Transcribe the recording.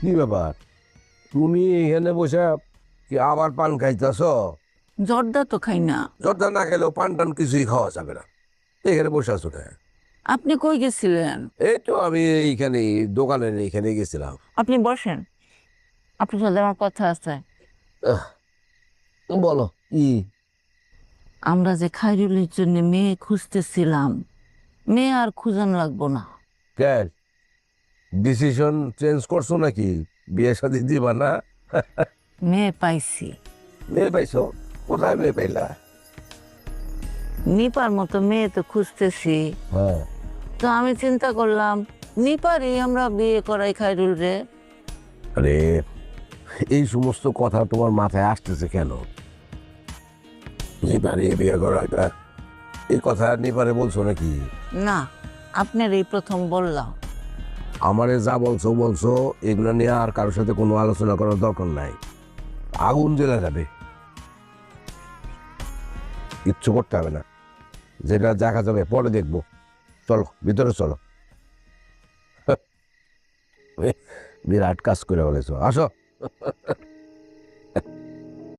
কি ব্যাপার, তুমি এখানে বসে কি আবার পান খাইতেছ? জর্দা তো খাই না। জর্দা না খেলেও পান টান কিছুই খাওয়া যাবে না, এখানে বসে আছো কেন? আপনি কই গেছিলেন? এই তো আমি এইখানে দোকানের এইখানে গেছিলাম। আপনি বসেন, আপনার সাথে আমার কথা আছে। আহ, বলো কি? আমরা যে খাইরুলের জন্য মেয়ে খুঁজতেছিলাম, মেয়ে আর খুঁজান লাগবো না। কেন, ডিসিশন চেঞ্জ করছো নাকি? বিয়ে শাদী দিবা না? মেয়ে পাইছি। মেয়ে পাইছো? কোথায় মেয়ে পাইলা? নিপার মতো মেয়ে তো খুঁজতেছি। হ্যাঁ, তো আমি চিন্তা করলাম নিপারই আমরা বিয়ে করাই খাইরুল রে। আরে এই সমস্ত কথা তোমার মাথায় আসতেছে কেন? নিপারে বিয়ে করা এটা, এই কথা নিপারে বলছো নাকি? না, আপনার এই প্রথম বললাম। আমারে যা বলছো বলছো, এগুলো নিয়ে আর কারোর সাথে কোনো আলোচনা করার দরকার নাই। আগুন জ্বলে যাবে, কিচ্ছু করতে হবে না, যেটা দেখা যাবে পরে দেখবো। চলো ভিতরে চলো। বিরাট কাজ করে বলেছো, আসো।